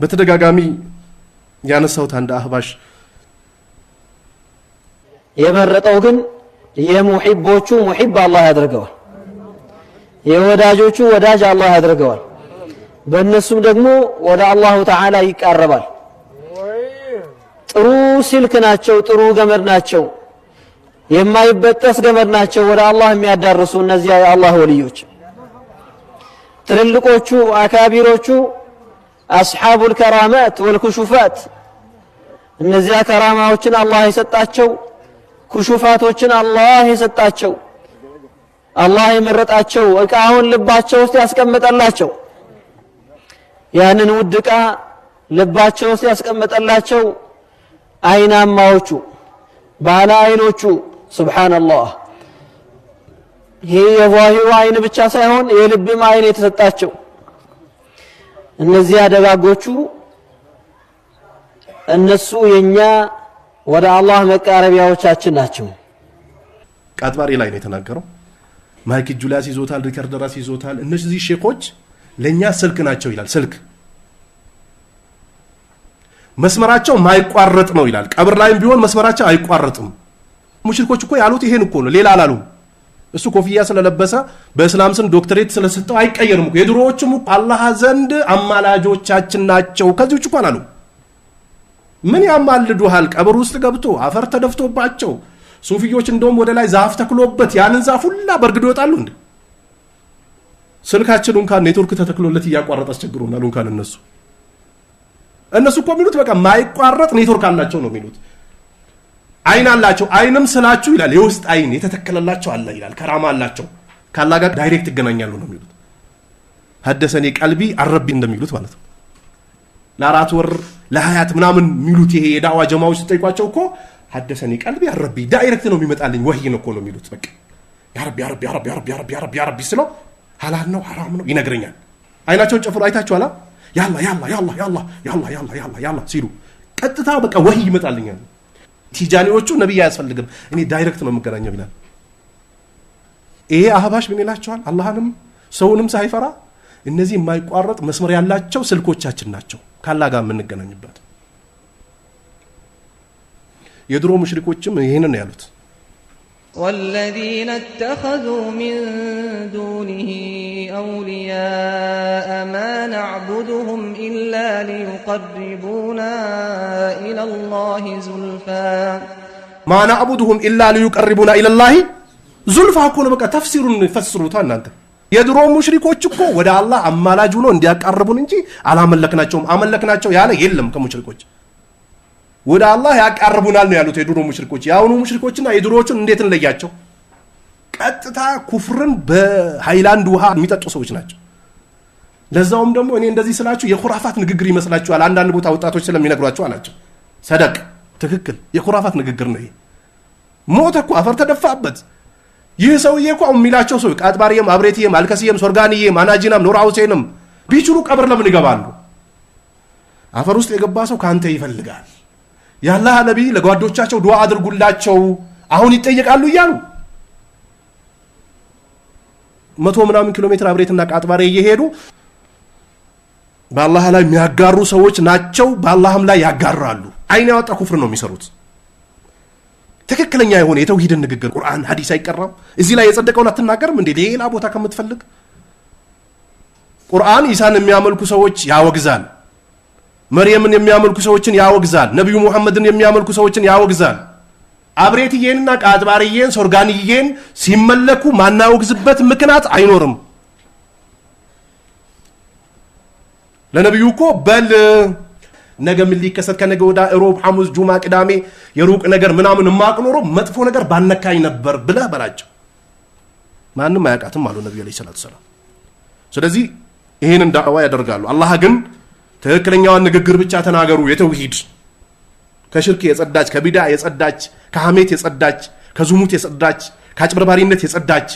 በተደጋጋሚ ያነሳውት አንድ አህባሽ የመረጠው ግን የሙሂቦቹ ሙሂብ አላህ ያድርገዋል፣ የወዳጆቹ ወዳጅ አላህ ያድርገዋል። በእነሱም ደግሞ ወደ አላሁ ተዓላ ይቃረባል። ጥሩ ስልክ ናቸው፣ ጥሩ ገመድ ናቸው፣ የማይበጠስ ገመድ ናቸው ወደ አላህ የሚያዳርሱ እነዚያ የአላህ ወልዮች። ትልልቆቹ አካቢሮቹ አስሐቡል ከራማት ወልኩሹፋት እነዚያ ከራማዎችን አላህ የሰጣቸው ኩሹፋቶችን አላህ የሰጣቸው አላህ የመረጣቸው ዕቃውን ልባቸው ውስጥ ያስቀመጠላቸው ያንን ውድ ዕቃ ልባቸው ውስጥ ያስቀመጠላቸው አይናማዎቹ ባለ አይኖቹ ሱብሃንአላህ ይሄ የዛሂሩ አይን ብቻ ሳይሆን የልብም አይን የተሰጣቸው እነዚያ ደጋጎቹ እነሱ የኛ ወደ አላህ መቃረቢያዎቻችን ናቸው። ቃጥባሪ ላይ ነው የተናገረው። ማይክ ጁላስ ይዞታል፣ ሪከርደራስ ይዞታል። እነዚህ ሼኾች ለኛ ስልክ ናቸው ይላል። ስልክ መስመራቸው ማይቋረጥ ነው ይላል። ቀብር ላይም ቢሆን መስመራቸው አይቋረጥም። ሙሽሪኮች እኮ ያሉት ይሄን እኮ ነው፣ ሌላ አላሉም። እሱ ኮፍያ ስለለበሰ በእስላም ስም ዶክተሬት ስለሰጠው አይቀየርም እኮ። የድሮዎቹም አላህ ዘንድ አማላጆቻችን ናቸው ከዚህ ውጭ እኮ አላሉ። ምን ያማልዱሃል? ቀብር ውስጥ ገብቶ አፈር ተደፍቶባቸው ሱፊዮች እንደውም ወደ ላይ ዛፍ ተክሎበት ያንን ዛፍ ሁላ በርግዶ ይወጣሉ እንዴ? ስልካችን እንኳን ኔትወርክ ተተክሎለት እያቋረጠ አስቸግሮናል። እንኳን እነሱ እኮ የሚሉት በቃ ማይቋረጥ ኔትወርክ አላቸው ነው የሚሉት። አይን አላቸው። አይንም ስላችሁ ይላል የውስጥ አይን የተተከለላቸው አለ ይላል። ከራማ አላቸው። ካላህ ጋር ዳይሬክት ይገናኛሉ ነው የሚሉት። ሐደሰኒ ቀልቢ አረቢ እንደሚሉት ማለት ነው። ለአራት ወር ለሀያት ምናምን የሚሉት ይሄ የዳዋ ጀማዎች ሲጠይቋቸው እኮ ሐደሰኒ ቀልቢ አረቢ ዳይሬክት ነው የሚመጣልኝ ወህይ ነው እኮ ነው የሚሉት። በቃ ያ ረቢ ያ ረቢ ያ ረቢ ያ ረቢ ያ ረቢ ያ ረቢ ያ ረቢ ስለው ሐላል ነው ሐራም ነው ይነግረኛል። አይናቸውን ጨፍሮ አይታችኋላ? ያላ ያላ ያላ ያላ ያላ ያላ ያላ ያላ ሲሉ ቀጥታ በቃ ወህይ ይመጣልኛል። ቲጃኒዎቹ ነብይ አያስፈልግም እኔ ዳይሬክት ነው የምገናኘው ይላል። ይሄ አህባሽ ምን ይላቸዋል? አላህንም ሰውንም ሳይፈራ እነዚህ የማይቋረጥ መስመር ያላቸው ስልኮቻችን ናቸው ካላህ ጋር የምንገናኝበት። የድሮ ሙሽሪኮችም ይሄንን ነው ያሉት። والذين اتخذوا من دونه أولياء ما نعبدهم إلا ليقربونا إلى الله زلفى ما نعبدهم إلا ليقربونا إلى الله زلفى كون بقى تفسير يفسروታ እናንተ የድሮ ሙሽሪኮች እኮ ወደ አላህ አማላጅ ሆኖ እንዲያቀርቡን እንጂ አመለክናቸው ያለ የለም ከሙሽሪኮች ወደ አላህ ያቀርቡናል ነው ያሉት የድሮ ሙሽሪኮች። ያውኑ ሙሽሪኮችና የድሮዎቹን እንዴት እንለያቸው? ቀጥታ ኩፍርን በሃይላንድ ውሃ የሚጠጡ ሰዎች ናቸው። ለዛውም ደግሞ እኔ እንደዚህ ስላችሁ የኹራፋት ንግግር ይመስላችኋል አንዳንድ ቦታ ወጣቶች ስለሚነግሯቸው አላቸው። ሰደቅ ትክክል የኹራፋት ንግግር ነው ይሄ። ሞተ እኮ አፈር ተደፋበት። ይህ ሰውዬ እኮ የሚላቸው ሰው ቃጥባሪየም አብሬቲየም አልከሲየም ሶርጋኒየም አናጂናም ኑራ ሁሴንም ቢችሉ ቀብር ለምን ይገባሉ? አፈር ውስጥ የገባ ሰው ካንተ ይፈልጋል። ያላህ ነብይ ለጓዶቻቸው ዱዓ አድርጉላቸው አሁን ይጠየቃሉ እያሉ 100 ምናምን ኪሎ ሜትር አብሬትና ቃጥባሬ እየሄዱ በአላህ ላይ የሚያጋሩ ሰዎች ናቸው። በአላህም ላይ ያጋራሉ። አይን ያወጣ ኩፍር ነው የሚሰሩት። ትክክለኛ የሆነ የተውሂድን ንግግር ቁርአን ሐዲስ አይቀራም። እዚህ ላይ የጸደቀውን አትናገርም እንዴ? ሌላ ቦታ ከምትፈልግ ቁርአን ኢሳን የሚያመልኩ ሰዎች ያወግዛል። መርየምን የሚያመልኩ ሰዎችን ያወግዛል። ነብዩ መሐመድን የሚያመልኩ ሰዎችን ያወግዛል። አብሬትዬንና ቃጥባርዬን ሶርጋንዬን ሲመለኩ ማናወግዝበት ምክንያት አይኖርም። ለነብዩ እኮ በል ነገ ምን ሊከሰት ከነገ ወዳ ሮብ ሐሙስ ጁማ ቅዳሜ የሩቅ ነገር ምናምን ማቅኖሮ መጥፎ ነገር ባነካኝ ነበር ብለህ በላቸው። ማንንም አያውቃትም አሉ ነብዩ አለይሂ ሰላቱ ሰላም። ስለዚህ ይሄንን ዳዕዋ ያደርጋሉ። አላህ ግን ትክክለኛውን ንግግር ብቻ ተናገሩ። የተውሂድ ከሽርክ የጸዳች ከቢድዓ የጸዳች ከሐሜት የጸዳች ከዝሙት የጸዳች ከአጭበርባሪነት የጸዳች